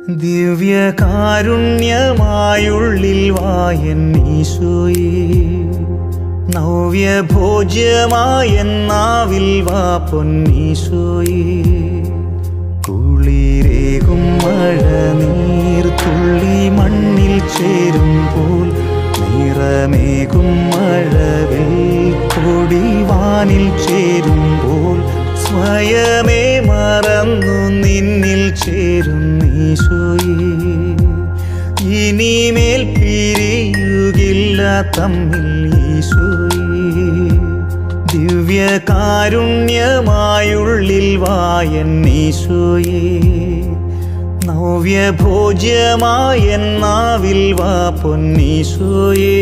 ദിവ്യകാരുണ്യമായുള്ളിൽ വായെന്നീശോയേ, നവ്യഭോജ്യമായെന്നാവിൽ വാ പൊന്നീശോയേ. കുളിരേകും മഴനീർ തുള്ളി മണ്ണിൽ ചേരുമ്പോൾ, നിറമേകും മഴവിൽ കൊടി വാനിൽ ചേരുമ്പോൾ, സ്വയമേ മറന്നു നിന്നിൽ ചേരുന്നീശോയേ. ഇനിമേൽ പിരിയുകില്ല തമ്മിൽ ഈശോയേ. ദിവ്യകാരുണ്യമായുള്ളിൽ വായെന്നീശോയേ, നവ്യഭോജ്യമായെന്നാവിൽ വാ പൊന്നീശോയേ.